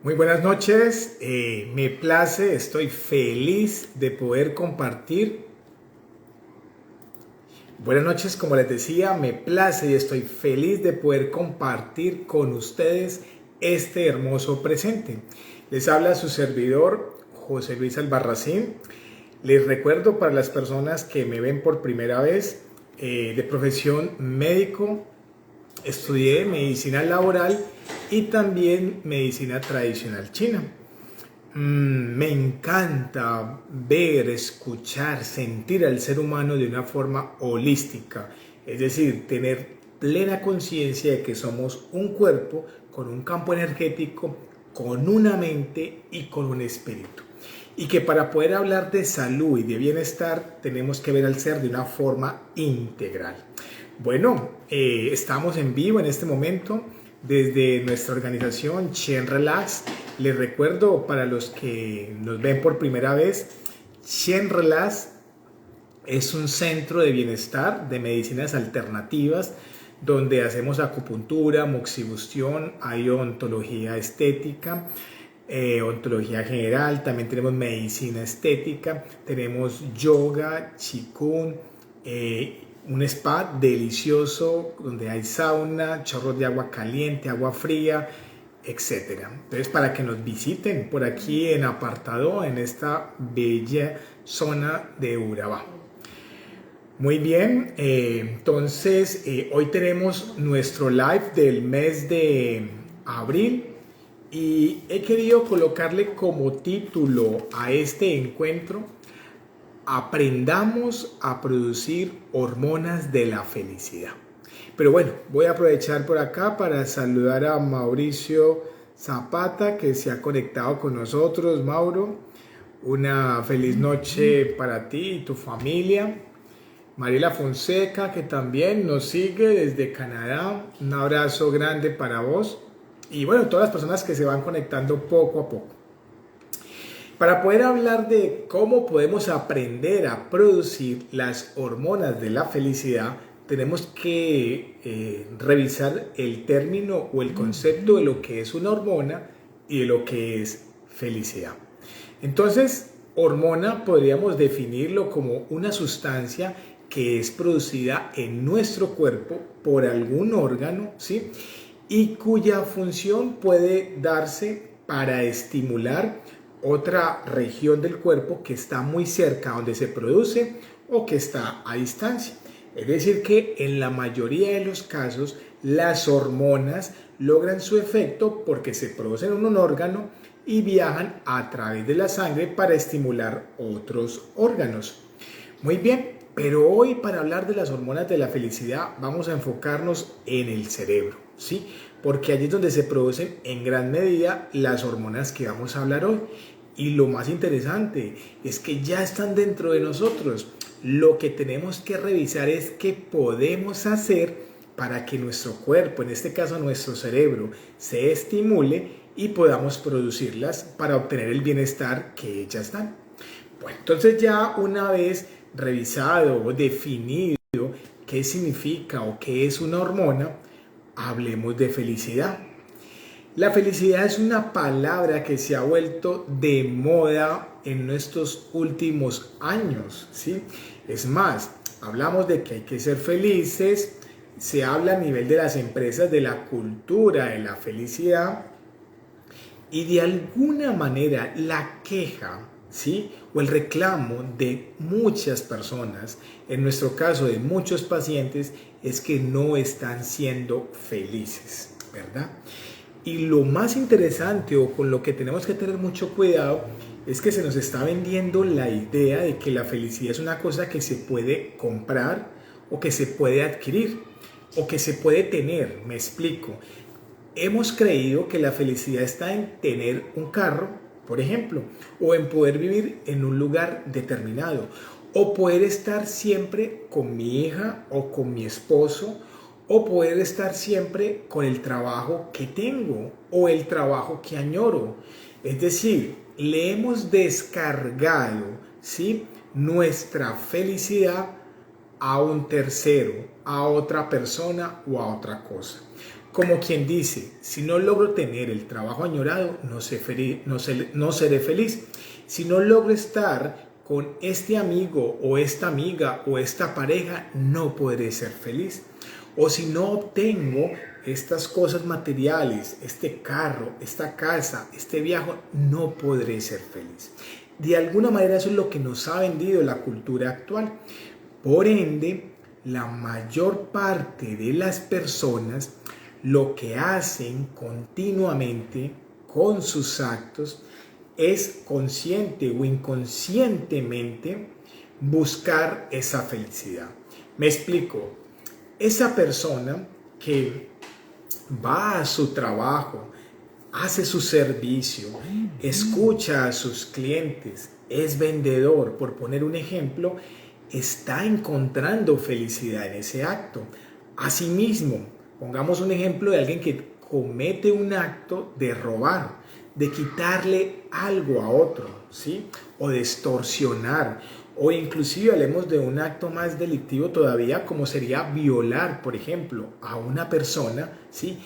Muy buenas noches, me place, estoy feliz de poder compartir. Buenas noches, como les decía, me place y estoy feliz de poder compartir con ustedes este hermoso presente. Les habla su servidor, José Luis Albarracín. Les recuerdo para las personas que me ven por primera vez, de profesión médico, estudié medicina laboral y también medicina tradicional china. Me encanta ver, escuchar, sentir al ser humano de una forma holística, es decir, tener plena conciencia de que somos un cuerpo con un campo energético, con una mente y con un espíritu. Y que para poder hablar de salud y de bienestar tenemos que ver al ser de una forma integral. Bueno, estamos en vivo en este momento desde nuestra organización Chen Relax. Les recuerdo para los que nos ven por primera vez, Chen Relax es un centro de bienestar de medicinas alternativas donde hacemos acupuntura, moxibustión, hay ontología estética, ontología general, también tenemos medicina estética, tenemos yoga, qigong, un spa delicioso donde hay sauna, chorros de agua caliente, agua fría, etcétera. Entonces, para que nos visiten por aquí en apartado, en esta bella zona de Urabá. Muy bien, entonces hoy tenemos nuestro live del mes de abril y he querido colocarle como título a este encuentro: aprendamos a producir hormonas de la felicidad. Pero bueno, voy a aprovechar por acá para saludar a Mauricio Zapata, que se ha conectado con nosotros. Mauro, una feliz noche para ti y tu familia. Mariela Fonseca, que también nos sigue desde Canadá, un abrazo grande para vos. Y bueno, todas las personas que se van conectando poco a poco. Para poder hablar de cómo podemos aprender a producir las hormonas de la felicidad, tenemos que revisar el término o el concepto de lo que es una hormona y de lo que es felicidad. Entonces, hormona podríamos definirlo como una sustancia que es producida en nuestro cuerpo por algún órgano, ¿sí? Y cuya función puede darse para estimular otra región del cuerpo que está muy cerca donde se produce o que está a distancia. Es decir, que en la mayoría de los casos las hormonas logran su efecto porque se producen en un órgano y viajan a través de la sangre para estimular otros órganos. Muy bien, pero hoy para hablar de las hormonas de la felicidad vamos a enfocarnos en el cerebro, ¿sí? Porque allí es donde se producen en gran medida las hormonas que vamos a hablar hoy. Y lo más interesante es que ya están dentro de nosotros. Lo que tenemos que revisar es qué podemos hacer para que nuestro cuerpo, en este caso nuestro cerebro, se estimule y podamos producirlas para obtener el bienestar que ellas dan. Bueno, entonces ya una vez revisado o definido qué significa o qué es una hormona, hablemos de felicidad. La felicidad es una palabra que se ha vuelto de moda en estos últimos años, ¿sí? Es más, hablamos de que hay que ser felices, se habla a nivel de las empresas de la cultura de la felicidad y de alguna manera la queja, ¿sí? O el reclamo de muchas personas, en nuestro caso de muchos pacientes, es que no están siendo felices, ¿verdad? Y lo más interesante o con lo que tenemos que tener mucho cuidado es que se nos está vendiendo la idea de que la felicidad es una cosa que se puede comprar o que se puede adquirir o que se puede tener. Me explico. Hemos creído que la felicidad está en tener un carro, por ejemplo, o en poder vivir en un lugar determinado, o poder estar siempre con mi hija o con mi esposo, o poder estar siempre con el trabajo que tengo o el trabajo que añoro. Es decir, le hemos descargado, ¿sí?, nuestra felicidad a un tercero, a otra persona o a otra cosa. Como quien dice, si no logro tener el trabajo añorado, no seré feliz. Si no logro estar con este amigo o esta amiga o esta pareja, no podré ser feliz. O si no obtengo estas cosas materiales, este carro, esta casa, este viaje, no podré ser feliz. De alguna manera eso es lo que nos ha vendido la cultura actual. Por ende, la mayor parte de las personas lo que hacen continuamente con sus actos es consciente o inconscientemente buscar esa felicidad. Me explico. Esa persona que va a su trabajo, hace su servicio, escucha a sus clientes, es vendedor, por poner un ejemplo, está encontrando felicidad en ese acto. Asimismo, pongamos un ejemplo de alguien que comete un acto de robar, de quitarle algo a otro, ¿sí? O de extorsionar, o inclusive hablemos de un acto más delictivo todavía, como sería violar, por ejemplo, a una persona, ¿sí?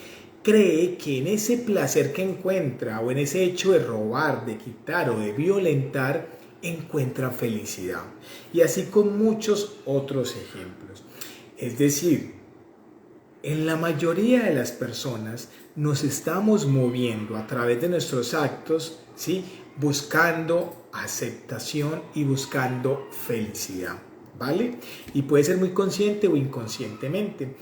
Cree que en ese placer que encuentra o en ese hecho de robar, de quitar o de violentar, encuentra felicidad. Y así con muchos otros ejemplos. Es decir, en la mayoría de las personas nos estamos moviendo a través de nuestros actos, ¿sí? Buscando aceptación y buscando felicidad, ¿vale? Y puede ser muy consciente o inconscientemente.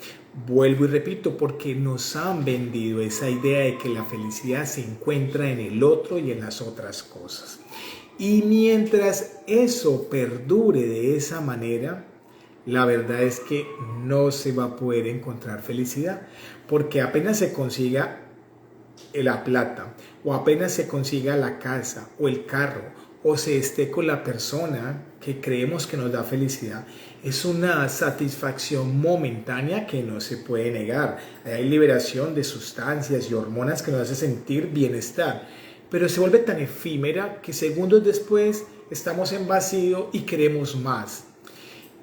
Vuelvo y repito, porque nos han vendido esa idea de que la felicidad se encuentra en el otro y en las otras cosas. Y mientras eso perdure de esa manera, la verdad es que no se va a poder encontrar felicidad, porque apenas se consiga la plata, o apenas se consiga la casa o el carro, o se esté con la persona que creemos que nos da felicidad, es una satisfacción momentánea que no se puede negar. Hay liberación de sustancias y hormonas que nos hace sentir bienestar, pero se vuelve tan efímera que segundos después estamos en vacío y queremos más.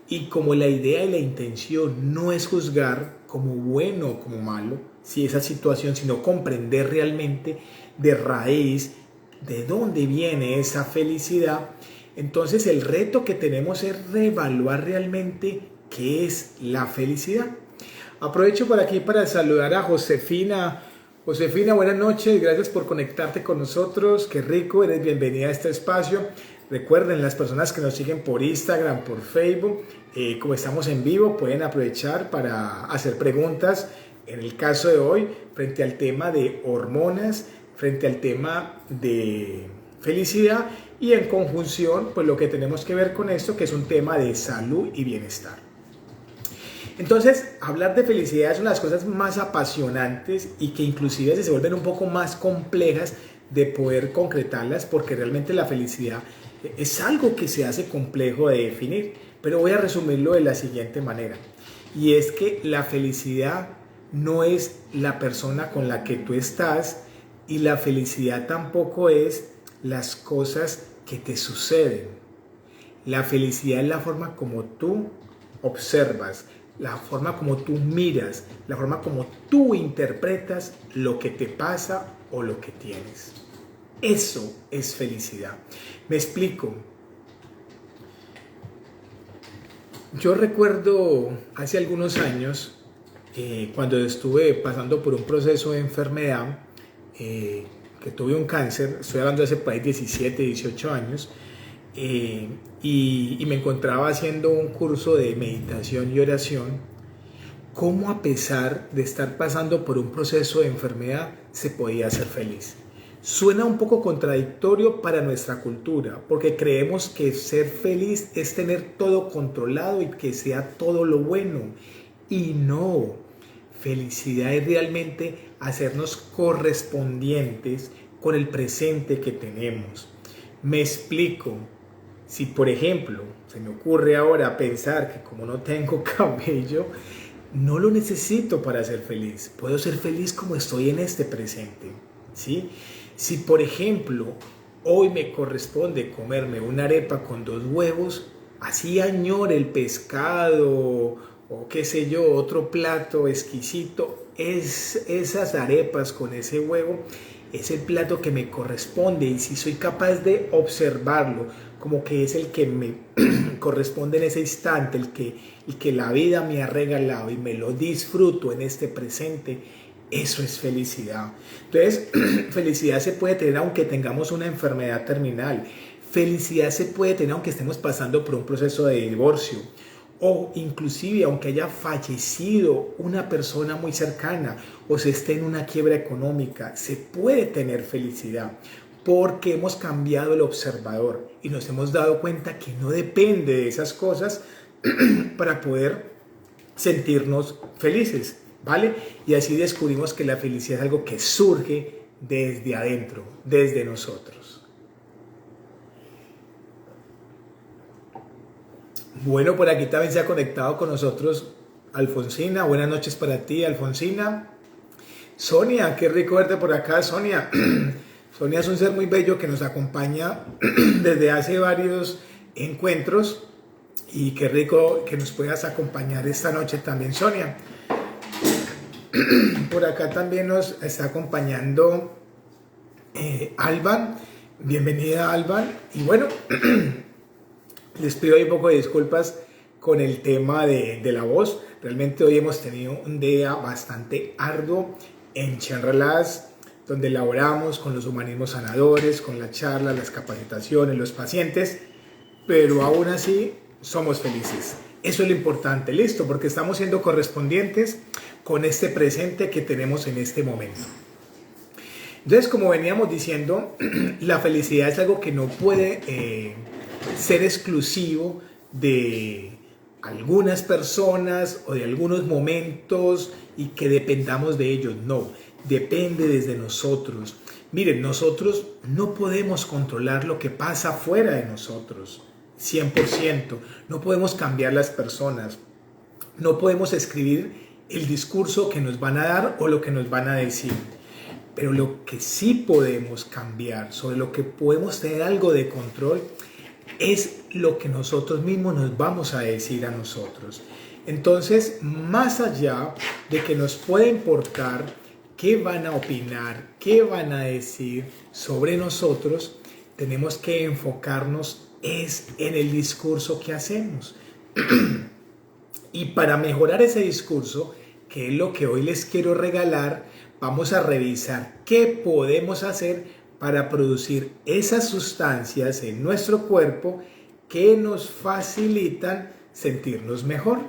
Y como la idea y la intención no es juzgar como bueno o como malo, si esa situación, sino comprender realmente de raíz de dónde viene esa felicidad, entonces el reto que tenemos es reevaluar realmente qué es la felicidad. Aprovecho por aquí para saludar a Josefina. Josefina, buenas noches, gracias por conectarte con nosotros, qué rico, eres bienvenida a este espacio. Recuerden, las personas que nos siguen por Instagram, por Facebook, como estamos en vivo, pueden aprovechar para hacer preguntas. En el caso de hoy, frente al tema de hormonas, frente al tema de felicidad y en conjunción, pues lo que tenemos que ver con esto, que es un tema de salud y bienestar. Entonces, hablar de felicidad es una de las cosas más apasionantes y que inclusive se vuelven un poco más complejas de poder concretarlas, porque realmente la felicidad es algo que se hace complejo de definir, pero voy a resumirlo de la siguiente manera, y es que la felicidad no es la persona con la que tú estás, y la felicidad tampoco es las cosas que te suceden. La felicidad es la forma como tú observas, la forma como tú miras, la forma como tú interpretas lo que te pasa o lo que tienes. Eso es felicidad. Me explico. Yo recuerdo hace algunos años, cuando estuve pasando por un proceso de enfermedad, que tuve un cáncer, estoy hablando de hace por ahí 17, 18 años, y me encontraba haciendo un curso de meditación y oración, cómo a pesar de estar pasando por un proceso de enfermedad se podía ser feliz. Suena un poco contradictorio para nuestra cultura, porque creemos que ser feliz es tener todo controlado y que sea todo lo bueno. Y no, felicidad es realmente hacernos correspondientes con el presente que tenemos. Me explico. Si por ejemplo se me ocurre ahora pensar que como no tengo cabello, no lo necesito para ser feliz. Puedo ser feliz como estoy en este presente, ¿sí? Si por ejemplo hoy me corresponde comerme una arepa con 2 huevos, así añore el pescado o qué sé yo, otro plato exquisito, esas arepas con ese huevo es el plato que me corresponde, y si soy capaz de observarlo como que es el que me corresponde en ese instante, el que la vida me ha regalado y me lo disfruto en este presente, eso es felicidad. Entonces, felicidad se puede tener aunque tengamos una enfermedad terminal. Felicidad se puede tener aunque estemos pasando por un proceso de divorcio, o inclusive aunque haya fallecido una persona muy cercana o se esté en una quiebra económica. Se puede tener felicidad porque hemos cambiado el observador y nos hemos dado cuenta que no depende de esas cosas para poder sentirnos felices, ¿vale? Y así descubrimos que la felicidad es algo que surge desde adentro, desde nosotros. Bueno, por aquí también se ha conectado con nosotros Alfonsina. Buenas noches para ti, Alfonsina. Sonia, qué rico verte por acá, Sonia. Sonia es un ser muy bello que nos acompaña desde hace varios encuentros, y qué rico que nos puedas acompañar esta noche también, Sonia. Por acá también nos está acompañando Alban. Bienvenida, Alban. Y bueno, les pido un poco de disculpas con el tema de la voz. Realmente hoy hemos tenido un día bastante arduo en Chen-Relax, donde elaboramos con los humanismos sanadores, con las charlas, las capacitaciones, los pacientes, pero aún así somos felices. Eso es lo importante, listo, porque estamos siendo correspondientes con este presente que tenemos en este momento. Entonces, como veníamos diciendo, la felicidad es algo que no puede ser exclusivo de algunas personas o de algunos momentos y que dependamos de ellos. No, depende desde nosotros. Miren, nosotros no podemos controlar lo que pasa fuera de nosotros, 100%. No podemos cambiar las personas, no podemos escribir el discurso que nos van a dar o lo que nos van a decir. Pero lo que sí podemos cambiar, sobre lo que podemos tener algo de control, es lo que nosotros mismos nos vamos a decir a nosotros. Entonces, más allá de que nos pueda importar qué van a opinar, qué van a decir sobre nosotros, tenemos que enfocarnos en el discurso que hacemos. Y para mejorar ese discurso, que es lo que hoy les quiero regalar, vamos a revisar qué podemos hacer para producir esas sustancias en nuestro cuerpo que nos facilitan sentirnos mejor.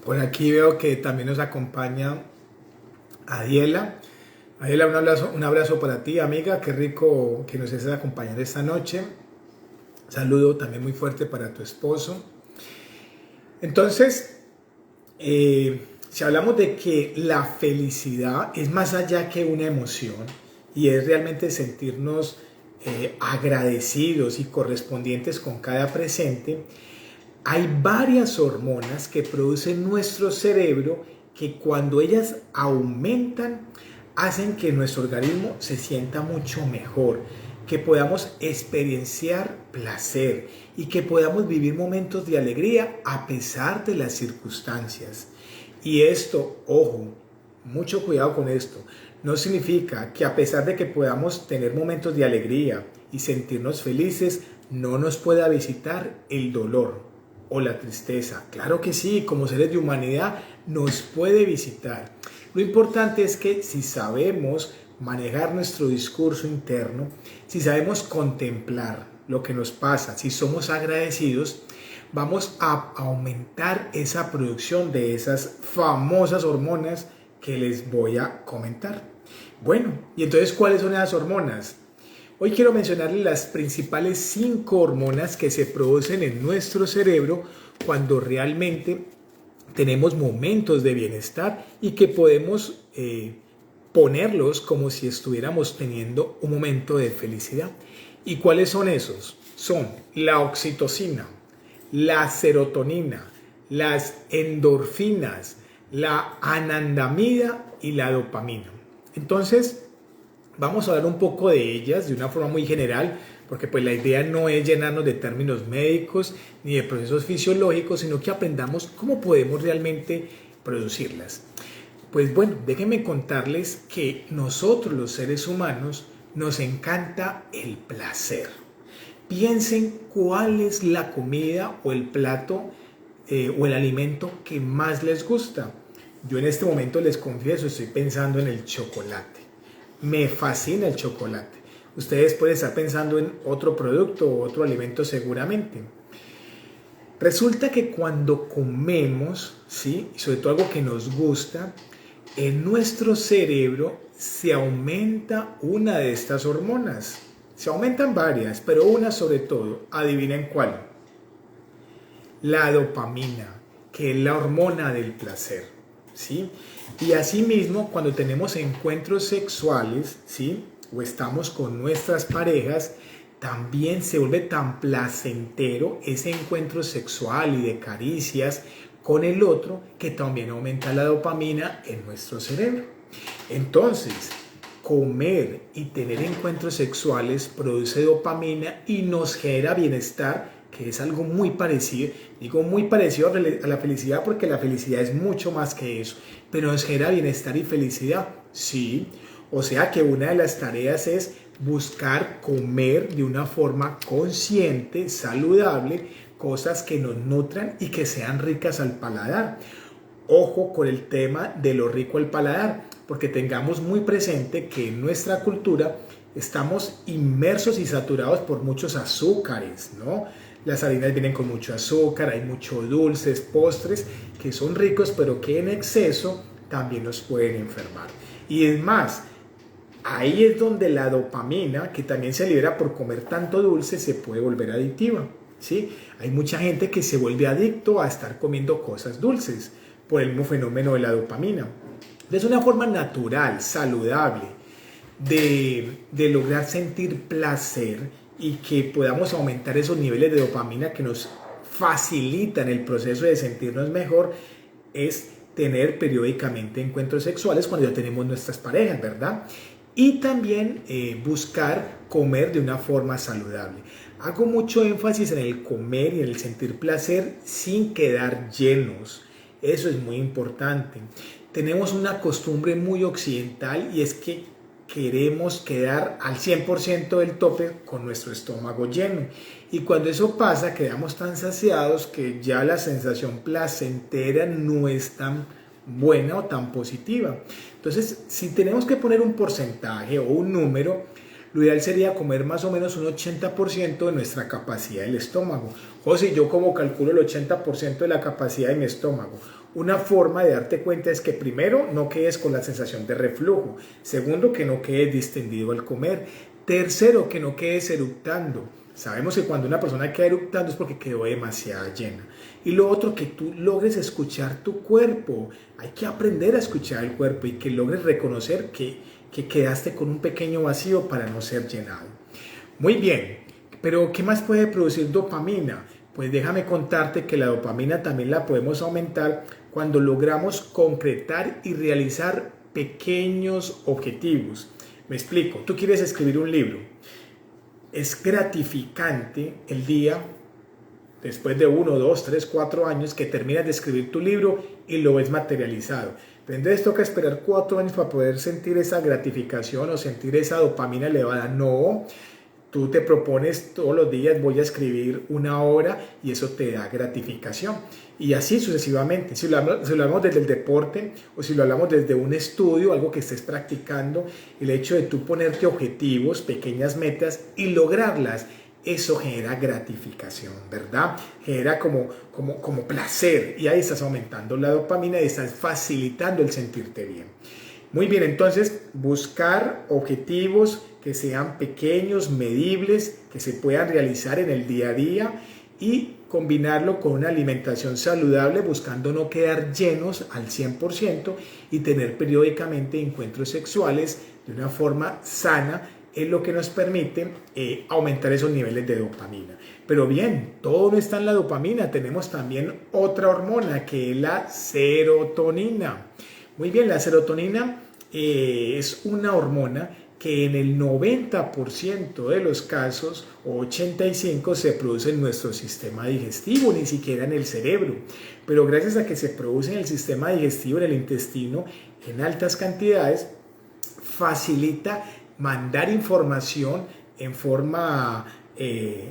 Por aquí veo que también nos acompaña Adiela. Adiela, un abrazo para ti, amiga. Qué rico que nos estés acompañando esta noche. Saludo también muy fuerte para tu esposo. Entonces, si hablamos de que la felicidad es más allá que una emoción y es realmente sentirnos agradecidos y correspondientes con cada presente, hay varias hormonas que produce nuestro cerebro que cuando ellas aumentan hacen que nuestro organismo se sienta mucho mejor, que podamos experienciar placer y que podamos vivir momentos de alegría a pesar de las circunstancias. Y esto, ojo, mucho cuidado con esto, no significa que a pesar de que podamos tener momentos de alegría y sentirnos felices, no nos pueda visitar el dolor o la tristeza. Claro que sí, como seres de humanidad nos puede visitar. Lo importante es que si sabemos manejar nuestro discurso interno, si sabemos contemplar lo que nos pasa, si somos agradecidos, vamos a aumentar esa producción de esas famosas hormonas que les voy a comentar. Bueno, y entonces, ¿cuáles son esas hormonas? Hoy quiero mencionarles las principales 5 hormonas que se producen en nuestro cerebro cuando realmente tenemos momentos de bienestar y que podemos ponerlos como si estuviéramos teniendo un momento de felicidad. ¿Y cuáles son esos? Son la oxitocina, la serotonina, las endorfinas, la anandamida y la dopamina. Entonces, vamos a hablar un poco de ellas de una forma muy general porque pues la idea no es llenarnos de términos médicos ni de procesos fisiológicos, sino que aprendamos cómo podemos realmente producirlas. Pues bueno, déjenme contarles que nosotros los seres humanos nos encanta el placer. Piensen cuál es la comida o el plato o el alimento que más les gusta. Yo en este momento les confieso, estoy pensando en el chocolate. Me fascina el chocolate. Ustedes pueden estar pensando en otro producto o otro alimento seguramente. Resulta que cuando comemos, ¿sí? Y sobre todo algo que nos gusta, en nuestro cerebro se aumenta una de estas hormonas. Se aumentan varias, pero una sobre todo. Adivinen cuál. La dopamina, que es la hormona del placer, ¿sí? Y asimismo, cuando tenemos encuentros sexuales, ¿sí? O estamos con nuestras parejas, también se vuelve tan placentero ese encuentro sexual y de caricias con el otro, que también aumenta la dopamina en nuestro cerebro. Entonces, comer y tener encuentros sexuales produce dopamina y nos genera bienestar, que es algo muy parecido. Digo muy parecido a la felicidad porque la felicidad es mucho más que eso, pero nos genera bienestar y felicidad, sí. O sea que una de las tareas es buscar comer de una forma consciente, saludable, cosas que nos nutran y que sean ricas al paladar. Ojo con el tema de lo rico al paladar, porque tengamos muy presente que en nuestra cultura estamos inmersos y saturados por muchos azúcares, ¿no? Las harinas vienen con mucho azúcar, hay muchos dulces, postres que son ricos, pero que en exceso también nos pueden enfermar. Y es más, ahí es donde la dopamina, que también se libera por comer tanto dulce, se puede volver adictiva, ¿sí? Hay mucha gente que se vuelve adicto a estar comiendo cosas dulces por el mismo fenómeno de la dopamina. Es una forma natural, saludable, de lograr sentir placer y que podamos aumentar esos niveles de dopamina que nos facilitan el proceso de sentirnos mejor, es tener periódicamente encuentros sexuales cuando ya tenemos nuestras parejas, ¿verdad? Y también buscar comer de una forma saludable. Hago mucho énfasis en el comer y en el sentir placer sin quedar llenos. Eso es muy importante. Tenemos una costumbre muy occidental y es que queremos quedar al 100% del tope con nuestro estómago lleno. Y cuando eso pasa, quedamos tan saciados que ya la sensación placentera no es tan buena o tan positiva. Entonces, si tenemos que poner un porcentaje o un número, lo ideal sería comer más o menos un 80% de nuestra capacidad del estómago. O si yo como calculo el 80% de la capacidad de mi estómago. Una forma de darte cuenta es que primero no quedes con la sensación de reflujo. Segundo, que no quedes distendido al comer. Tercero, que no quedes eructando. Sabemos que cuando una persona queda eructando es porque quedó demasiado llena. Y lo otro, que tú logres escuchar tu cuerpo. Hay que aprender a escuchar el cuerpo y que logres reconocer que quedaste con un pequeño vacío para no ser llenado. Muy bien, pero ¿qué más puede producir dopamina? Pues déjame contarte que la dopamina también la podemos aumentar cuando logramos concretar y realizar pequeños objetivos. Me explico, tú quieres escribir un libro. Es gratificante el día, después de 1, 2, 3, 4 años, que terminas de escribir tu libro y lo ves materializado. Pero entonces toca esperar 4 años para poder sentir esa gratificación o sentir esa dopamina elevada. No, tú te propones todos los días voy a escribir 1 hora y eso te da gratificación. Y así sucesivamente. Si lo hablamos desde el deporte o si lo hablamos desde un estudio, algo que estés practicando, el hecho de tú ponerte objetivos, pequeñas metas y lograrlas, eso genera gratificación, ¿verdad? Genera como placer y ahí estás aumentando la dopamina y estás facilitando el sentirte bien. Muy bien, entonces buscar objetivos que sean pequeños, medibles, que se puedan realizar en el día a día y combinarlo con una alimentación saludable buscando no quedar llenos al 100% y tener periódicamente encuentros sexuales de una forma sana es lo que nos permite aumentar esos niveles de dopamina. Pero bien, todo no está en la dopamina, tenemos también otra hormona que es la serotonina. Muy bien, la serotonina es una hormona que en el 90% de los casos, o 85%, se produce en nuestro sistema digestivo, ni siquiera en el cerebro. Pero gracias a que se produce en el sistema digestivo, en el intestino, en altas cantidades, facilita mandar información en forma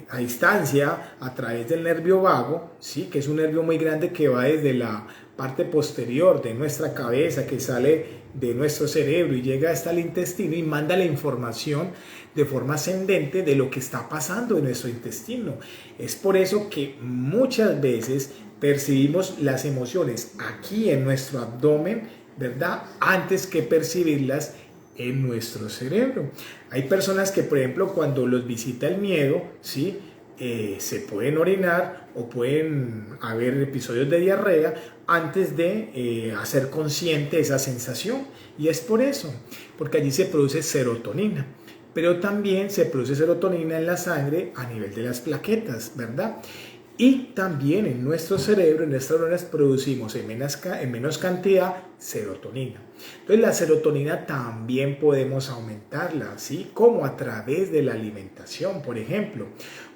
a distancia a través del nervio vago, ¿sí? Que es un nervio muy grande que va desde la parte posterior de nuestra cabeza, que sale de nuestro cerebro y llega hasta el intestino y manda la información de forma ascendente de lo que está pasando en nuestro intestino. Es por eso que muchas veces percibimos las emociones aquí en nuestro abdomen, ¿verdad? Antes que percibirlas en nuestro cerebro. Hay personas que, por ejemplo, cuando los visita el miedo, ¿sí? Se pueden orinar o pueden haber episodios de diarrea antes de hacer consciente esa sensación. Y es por eso, porque allí se produce serotonina. Pero también se produce serotonina en la sangre a nivel de las plaquetas, ¿verdad? Y también en nuestro cerebro, en nuestras neuronas, producimos en menos cantidad serotonina. Entonces la serotonina también podemos aumentarla, ¿sí? Como a través de la alimentación, por ejemplo.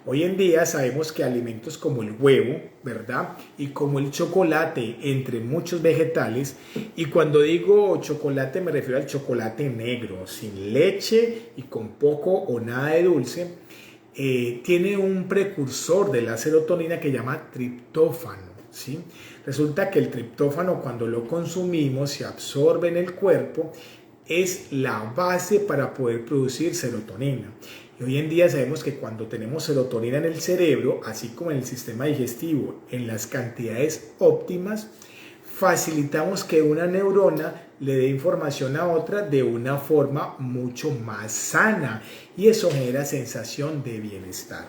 Hoy en día sabemos que alimentos como el huevo, ¿verdad? Y como el chocolate, entre muchos vegetales, y cuando digo chocolate me refiero al chocolate negro, sin leche y con poco o nada de dulce, tiene un precursor de la serotonina que llama triptófano, ¿sí? Resulta que el triptófano, cuando lo consumimos, se absorbe en el cuerpo, es la base para poder producir serotonina. Y hoy en día sabemos que cuando tenemos serotonina en el cerebro, así como en el sistema digestivo, en las cantidades óptimas, facilitamos que una neurona le dé información a otra de una forma mucho más sana y eso genera sensación de bienestar.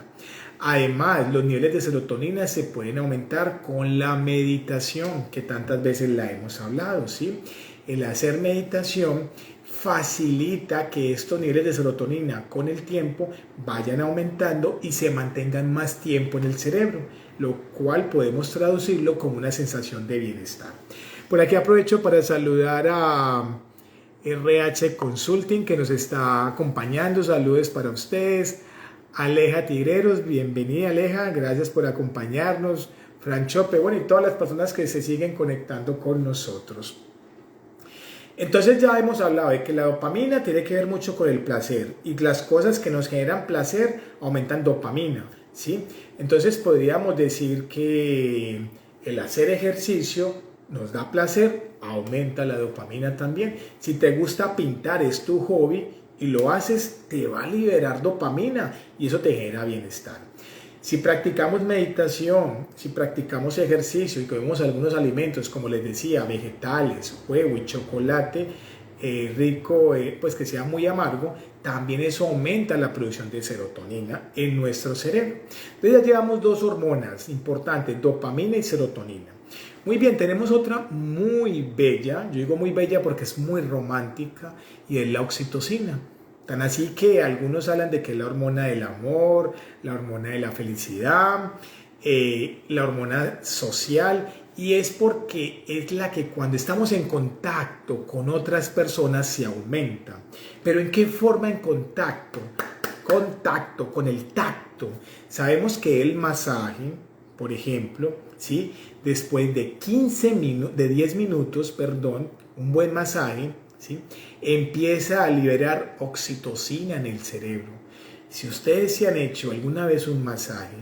Además, los niveles de serotonina se pueden aumentar con la meditación, que tantas veces la hemos hablado, ¿sí? El hacer meditación facilita que estos niveles de serotonina con el tiempo vayan aumentando y se mantengan más tiempo en el cerebro, lo cual podemos traducirlo como una sensación de bienestar. Por aquí aprovecho para saludar a RH Consulting, que nos está acompañando. Saludos para ustedes. Aleja Tigreros, bienvenida Aleja, gracias por acompañarnos. Fran Chope, bueno, y todas las personas que se siguen conectando con nosotros. Entonces ya hemos hablado de que la dopamina tiene que ver mucho con el placer y las cosas que nos generan placer aumentan dopamina, ¿sí? Entonces podríamos decir que el hacer ejercicio nos da placer, aumenta la dopamina también. Si te gusta pintar, es tu hobby y lo haces, te va a liberar dopamina y eso te genera bienestar. Si practicamos meditación, si practicamos ejercicio y comemos algunos alimentos, como les decía, vegetales, huevo y chocolate rico, pues que sea muy amargo, también eso aumenta la producción de serotonina en nuestro cerebro. Entonces ya llevamos dos hormonas importantes, dopamina y serotonina. Muy bien, tenemos otra muy bella, yo digo muy bella porque es muy romántica, y es la oxitocina. Tan así que algunos hablan de que es la hormona del amor, la hormona de la felicidad, la hormona social, y es porque es la que cuando estamos en contacto con otras personas se aumenta. ¿Pero en qué forma en contacto? Contacto con el tacto. Sabemos que el masaje, por ejemplo, ¿sí? Después de 10 minutos, un buen masaje, ¿sí? Empieza a liberar oxitocina en el cerebro. Si ustedes se han hecho alguna vez un masaje,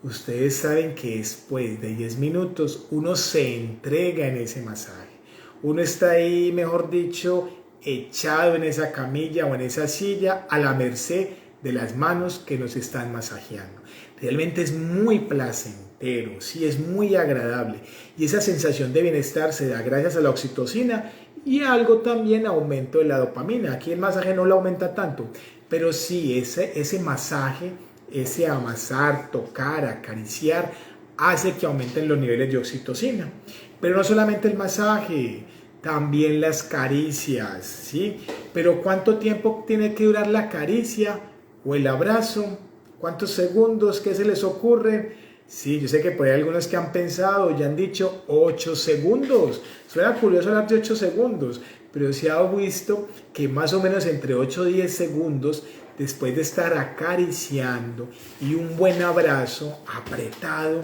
ustedes saben que después de 10 minutos uno se entrega en ese masaje. Uno está ahí, mejor dicho, echado en esa camilla o en esa silla a la merced de las manos que nos están masajeando. Realmente es muy placentero, sí, es muy agradable. Y esa sensación de bienestar se da gracias a la oxitocina y algo también aumento de la dopamina. Aquí el masaje no lo aumenta tanto, pero sí ese masaje, ese amasar, tocar, acariciar, hace que aumenten los niveles de oxitocina. Pero no solamente el masaje, también las caricias, ¿sí? Pero ¿cuánto tiempo tiene que durar la caricia o el abrazo? ¿Cuántos segundos? ¿Qué se les ocurre? Sí, yo sé que por ahí algunos que han pensado ya han dicho 8 segundos. Suena curioso hablar de 8 segundos, pero se ha visto que más o menos entre 8 y 10 segundos, después de estar acariciando y un buen abrazo apretado,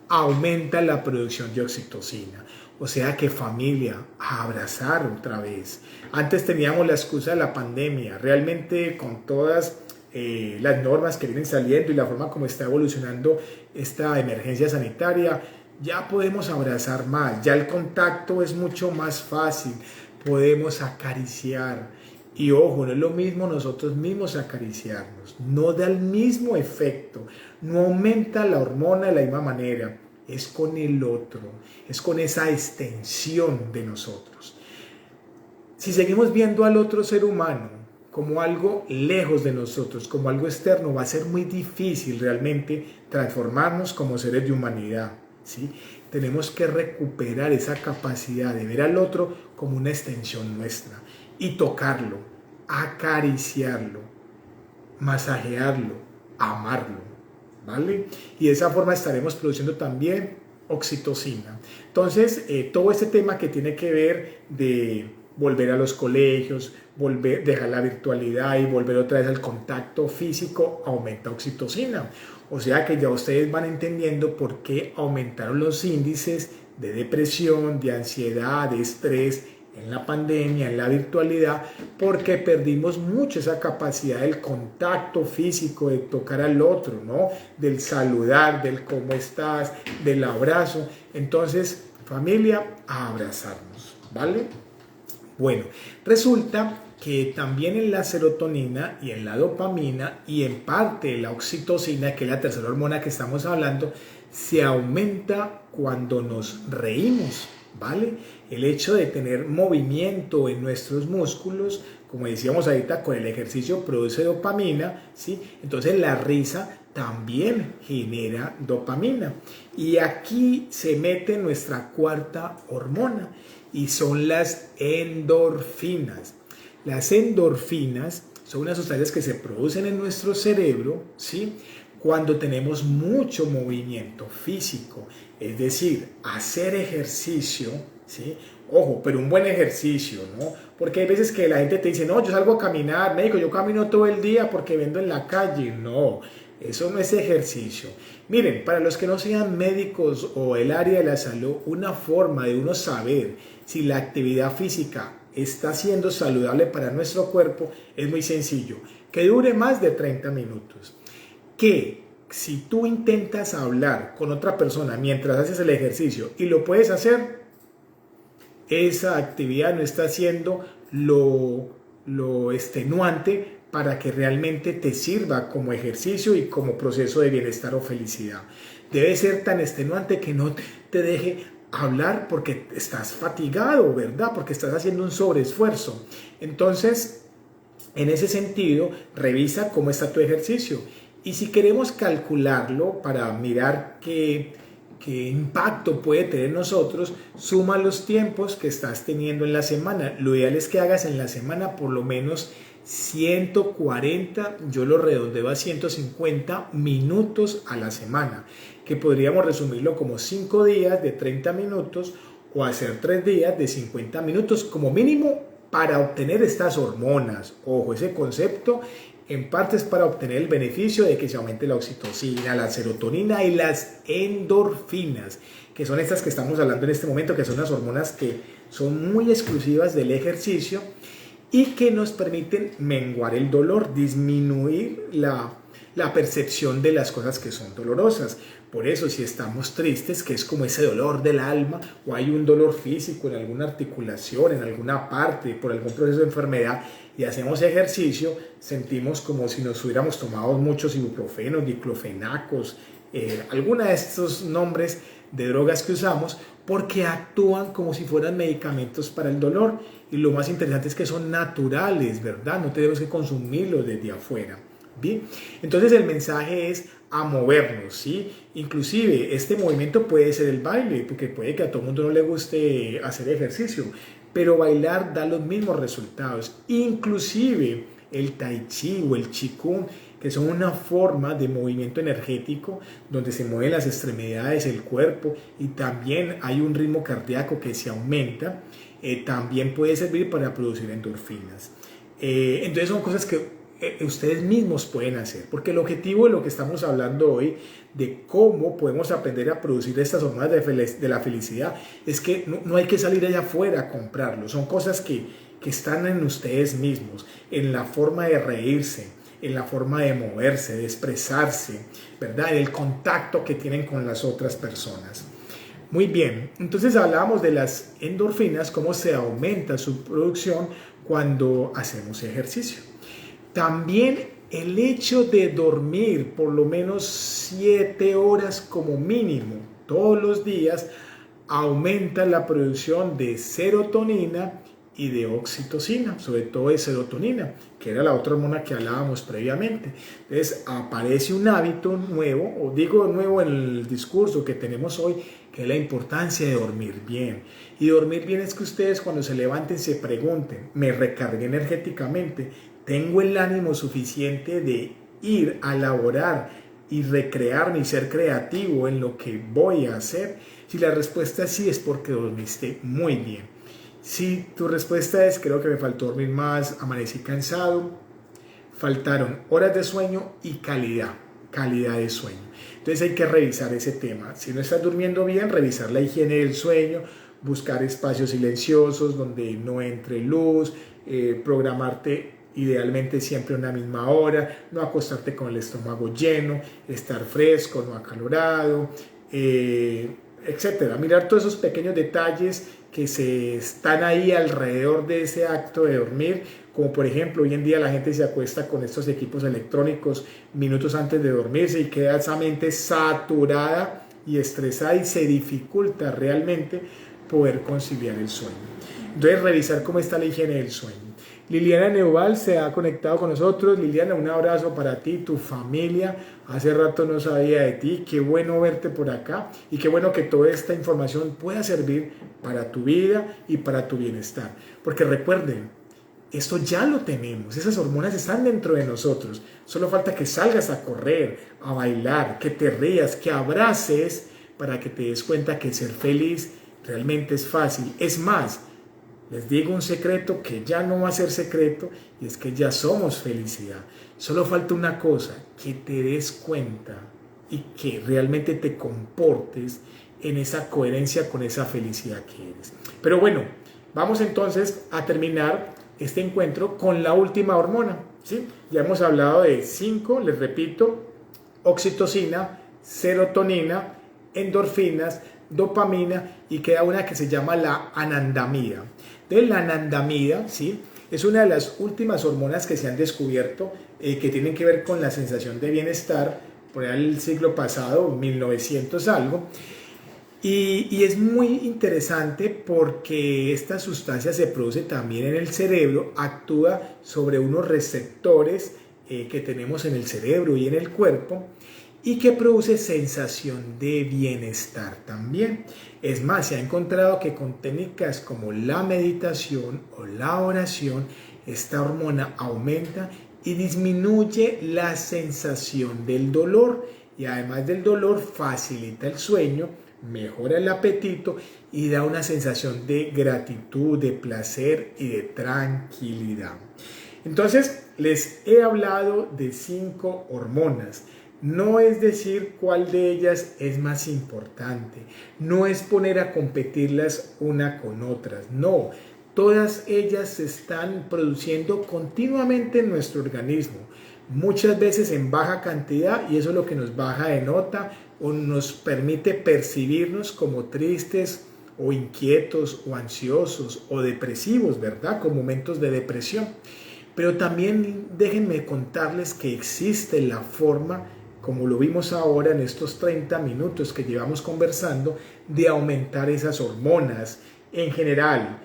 aumenta la producción de oxitocina. O sea que familia, a abrazar otra vez. Antes teníamos la excusa de la pandemia, realmente con todas las normas que vienen saliendo y la forma como está evolucionando esta emergencia sanitaria, ya podemos abrazar más, ya el contacto es mucho más fácil, podemos acariciar. Y ojo, no es lo mismo nosotros mismos acariciarnos, no da el mismo efecto, no aumenta la hormona de la misma manera, es con el otro, es con esa extensión de nosotros. Si seguimos viendo al otro ser humano como algo lejos de nosotros, como algo externo, va a ser muy difícil realmente transformarnos como seres de humanidad, ¿sí? Tenemos que recuperar esa capacidad de ver al otro como una extensión nuestra y tocarlo, acariciarlo, masajearlo, amarlo, ¿vale? Y de esa forma estaremos produciendo también oxitocina. Entonces, todo este tema que tiene que ver de volver a los colegios, dejar la virtualidad y volver otra vez al contacto físico, aumenta oxitocina. O sea que ya ustedes van entendiendo por qué aumentaron los índices de depresión, de ansiedad, de estrés en la pandemia, en la virtualidad, porque perdimos mucho esa capacidad del contacto físico, de tocar al otro, ¿no? Del saludar, del cómo estás, del abrazo. Entonces, familia, a abrazarnos, ¿vale? Bueno, resulta que también en la serotonina y en la dopamina y en parte la oxitocina, que es la tercera hormona que estamos hablando, se aumenta cuando nos reímos, ¿vale? El hecho de tener movimiento en nuestros músculos, como decíamos ahorita, con el ejercicio produce dopamina, ¿sí? Entonces la risa también genera dopamina. Y aquí se mete nuestra cuarta hormona y son las endorfinas. Las endorfinas son unas sustancias que se producen en nuestro cerebro, ¿sí? Cuando tenemos mucho movimiento físico, es decir, hacer ejercicio, ¿sí? Ojo, pero un buen ejercicio, ¿no? Porque hay veces que la gente te dice, no, yo salgo a caminar, médico, yo camino todo el día porque vendo en la calle. No, eso no es ejercicio. Miren, para los que no sean médicos o el área de la salud, una forma de uno saber si la actividad física está siendo saludable para nuestro cuerpo es muy sencillo, que dure más de 30 minutos. Que si tú intentas hablar con otra persona mientras haces el ejercicio y lo puedes hacer, esa actividad no está siendo lo extenuante para que realmente te sirva como ejercicio y como proceso de bienestar o felicidad. Debe ser tan extenuante que no te deje hablar porque estás fatigado, ¿verdad? Porque estás haciendo un sobreesfuerzo. Entonces, en ese sentido, revisa cómo está tu ejercicio. Y si queremos calcularlo para mirar qué impacto puede tener en nosotros, suma los tiempos que estás teniendo en la semana. Lo ideal es que hagas en la semana por lo menos 140, yo lo redondeo a 150 minutos a la semana, que podríamos resumirlo como 5 días de 30 minutos o hacer 3 días de 50 minutos como mínimo para obtener estas hormonas. Ojo, ese concepto en parte es para obtener el beneficio de que se aumente la oxitocina, la serotonina y las endorfinas, que son estas que estamos hablando en este momento, que son las hormonas que son muy exclusivas del ejercicio y que nos permiten menguar el dolor, disminuir la percepción de las cosas que son dolorosas. Por eso, si estamos tristes, que es como ese dolor del alma, o hay un dolor físico en alguna articulación, en alguna parte, por algún proceso de enfermedad, y hacemos ejercicio, sentimos como si nos hubiéramos tomado muchos ibuprofenos, diclofenacos, alguna de estos nombres de drogas que usamos, porque actúan como si fueran medicamentos para el dolor. Y lo más interesante es que son naturales, ¿verdad? No tenemos que consumirlos desde afuera. Bien, entonces el mensaje es a movernos, ¿sí? Inclusive este movimiento puede ser el baile, porque puede que a todo el mundo no le guste hacer ejercicio, pero bailar da los mismos resultados. Inclusive el tai chi o el qigong, que que son una forma de movimiento energético donde se mueven las extremidades, el cuerpo, y también hay un ritmo cardíaco que se aumenta. También puede servir para producir endorfinas. Entonces son cosas que ustedes mismos pueden hacer, porque el objetivo de lo que estamos hablando hoy, de cómo podemos aprender a producir estas hormonas de la felicidad, es que no hay que salir allá afuera a comprarlo. Son cosas que están en ustedes mismos, en la forma de reírse, en la forma de moverse, de expresarse, ¿verdad? En el contacto que tienen con las otras personas. Muy bien, entonces hablábamos de las endorfinas, cómo se aumenta su producción cuando hacemos ejercicio. También el hecho de dormir por lo menos 7 horas como mínimo todos los días aumenta la producción de serotonina y de oxitocina, sobre todo de serotonina, que era la otra hormona que hablábamos previamente. Entonces aparece un hábito nuevo, o digo nuevo en el discurso que tenemos hoy, que es la importancia de dormir bien. Y dormir bien es que ustedes cuando se levanten se pregunten, ¿me recargué energéticamente? ¿Tengo el ánimo suficiente de ir a laborar y recrearme y ser creativo en lo que voy a hacer? Si la respuesta es sí, es porque dormiste muy bien. Si tu respuesta es creo que me faltó dormir más, amanecí cansado, faltaron horas de sueño y calidad de sueño. Entonces hay que revisar ese tema. Si no estás durmiendo bien, revisar la higiene del sueño, buscar espacios silenciosos donde no entre luz, programarte idealmente siempre a una misma hora, no acostarte con el estómago lleno, estar fresco, no acalorado, etcétera. Mirar todos esos pequeños detalles que se están ahí alrededor de ese acto de dormir, como por ejemplo hoy en día la gente se acuesta con estos equipos electrónicos minutos antes de dormirse y queda esa mente saturada y estresada y se dificulta realmente poder conciliar el sueño. Entonces revisar cómo está la higiene del sueño. Liliana Neuval se ha conectado con nosotros. Liliana, un abrazo para ti, tu familia. Hace rato no sabía de ti. Qué bueno verte por acá y qué bueno que toda esta información pueda servir para tu vida y para tu bienestar. Porque recuerden, esto ya lo tenemos. Esas hormonas están dentro de nosotros. Solo falta que salgas a correr, a bailar, que te rías, que abraces para que te des cuenta que ser feliz realmente es fácil. Es más, les digo un secreto que ya no va a ser secreto y es que ya somos felicidad. Solo falta una cosa, que te des cuenta y que realmente te comportes en esa coherencia con esa felicidad que eres. Pero bueno, vamos entonces a terminar este encuentro con la última hormona, ¿sí? Ya hemos hablado de 5, les repito, oxitocina, serotonina, endorfinas, dopamina y queda una que se llama la anandamida. Entonces la anandamida, ¿sí?, es una de las últimas hormonas que se han descubierto que tienen que ver con la sensación de bienestar por el siglo pasado, 1900 algo. Y es muy interesante porque esta sustancia se produce también en el cerebro, actúa sobre unos receptores que tenemos en el cerebro y en el cuerpo y que produce sensación de bienestar también. Es más, se ha encontrado que con técnicas como la meditación o la oración, esta hormona aumenta y disminuye la sensación del dolor y además del dolor facilita el sueño, mejora el apetito y da una sensación de gratitud, de placer y de tranquilidad. Entonces, les he hablado de 5 hormonas. No es decir cuál de ellas es más importante, no es poner a competirlas una con otras, no, todas ellas se están produciendo continuamente en nuestro organismo, muchas veces en baja cantidad y eso es lo que nos baja de nota o nos permite percibirnos como tristes o inquietos o ansiosos o depresivos, ¿verdad? Con momentos de depresión. Pero también déjenme contarles que existe la forma, como lo vimos ahora en estos 30 minutos que llevamos conversando, de aumentar esas hormonas en general.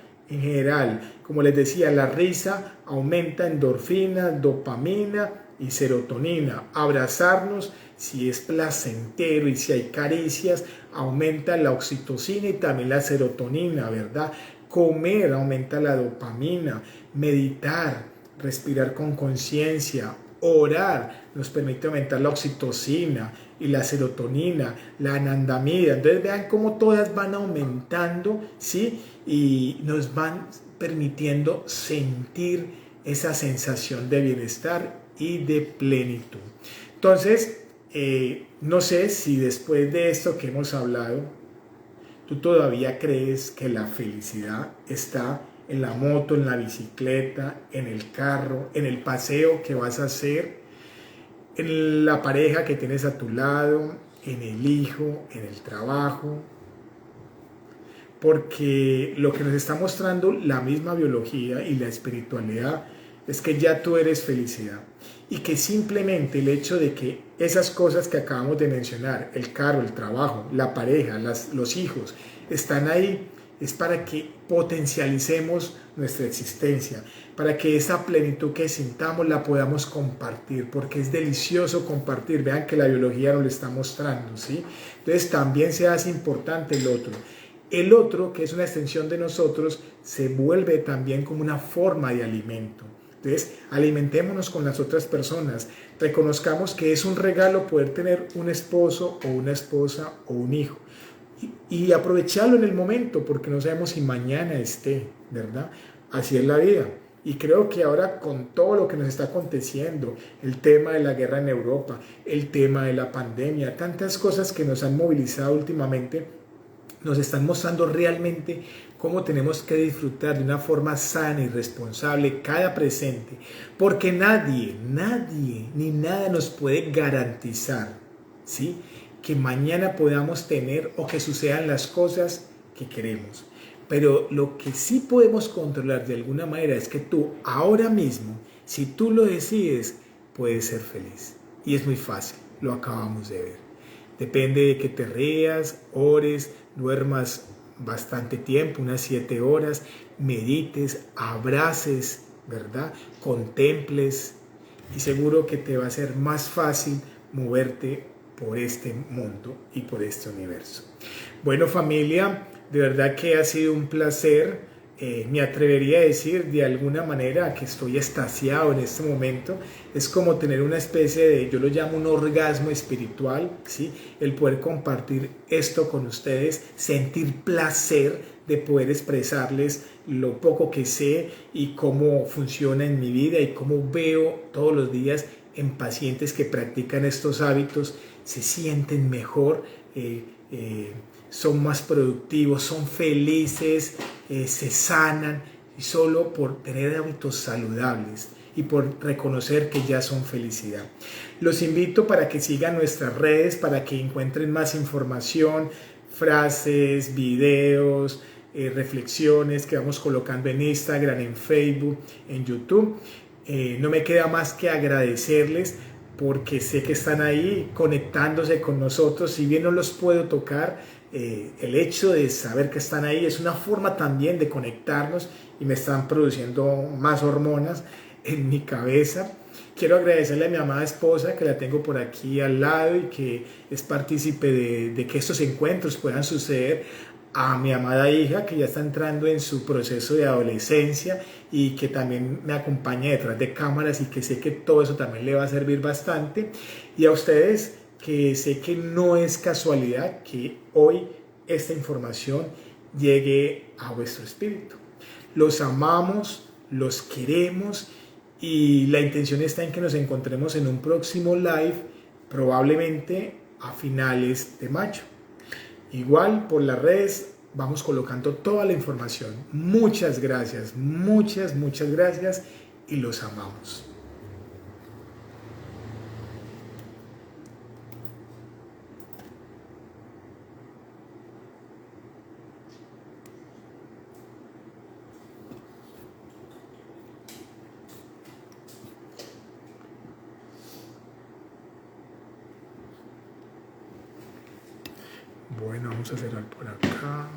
Como les decía, la risa aumenta endorfina, dopamina y serotonina. Abrazarnos, si es placentero y si hay caricias, aumenta la oxitocina y también la serotonina, ¿verdad? Comer aumenta la dopamina, meditar, respirar con conciencia, Orar nos permite aumentar la oxitocina y la serotonina, la anandamida. Entonces vean cómo todas van aumentando, ¿sí? Y nos van permitiendo sentir esa sensación de bienestar y de plenitud. Entonces, no sé si después de esto que hemos hablado, tú todavía crees que la felicidad está en la moto, en la bicicleta, en el carro, en el paseo que vas a hacer, en la pareja que tienes a tu lado, en el hijo, en el trabajo. Porque lo que nos está mostrando la misma biología y la espiritualidad es que ya tú eres felicidad y que simplemente el hecho de que esas cosas que acabamos de mencionar, el carro, el trabajo, la pareja, los hijos, están ahí, es para que potencialicemos nuestra existencia, para que esa plenitud que sintamos la podamos compartir, porque es delicioso compartir. Vean que la biología nos lo está mostrando, ¿sí? Entonces también se hace importante el otro. El otro, que es una extensión de nosotros, se vuelve también como una forma de alimento. Entonces, alimentémonos con las otras personas. Reconozcamos que es un regalo poder tener un esposo o una esposa o un hijo. Y aprovecharlo en el momento, porque no sabemos si mañana esté, ¿verdad? Así es la vida. Y creo que ahora con todo lo que nos está aconteciendo, el tema de la guerra en Europa, el tema de la pandemia, tantas cosas que nos han movilizado últimamente, nos están mostrando realmente cómo tenemos que disfrutar de una forma sana y responsable cada presente, porque nadie ni nada nos puede garantizar, ¿sí?, que mañana podamos tener o que sucedan las cosas que queremos. Pero lo que sí podemos controlar de alguna manera es que tú ahora mismo, si tú lo decides, puedes ser feliz. Y es muy fácil, lo acabamos de ver. Depende de que te rías, ores, duermas bastante tiempo, unas 7 horas, medites, abraces, ¿verdad? Contemples, y seguro que te va a ser más fácil moverte por este mundo y por este universo. Bueno, familia, de verdad que ha sido un placer. Me atrevería a decir de alguna manera que estoy extasiado en este momento. Es como tener una especie de, yo lo llamo un orgasmo espiritual, ¿sí? El poder compartir esto con ustedes, sentir placer de poder expresarles lo poco que sé y cómo funciona en mi vida y cómo veo todos los días en pacientes que practican estos hábitos, se sienten mejor, son más productivos, son felices, se sanan, y solo por tener hábitos saludables y por reconocer que ya son felicidad. Los invito para que sigan nuestras redes, para que encuentren más información, frases, videos, reflexiones que vamos colocando en Instagram, en Facebook, en YouTube. No me queda más que agradecerles porque sé que están ahí conectándose con nosotros. Si bien no los puedo tocar, el hecho de saber que están ahí es una forma también de conectarnos y me están produciendo más hormonas en mi cabeza. Quiero agradecerle a mi amada esposa, que la tengo por aquí al lado y que es partícipe de que estos encuentros puedan suceder, a mi amada hija, que ya está entrando en su proceso de adolescencia y que también me acompaña detrás de cámaras y que sé que todo eso también le va a servir bastante, y a ustedes, que sé que no es casualidad que hoy esta información llegue a vuestro espíritu. Los amamos, los queremos, y la intención está en que nos encontremos en un próximo live, probablemente a finales de mayo. Igual por las redes vamos colocando toda la información. Muchas gracias, muchas gracias, y los amamos. Bueno, vamos a cerrar por acá.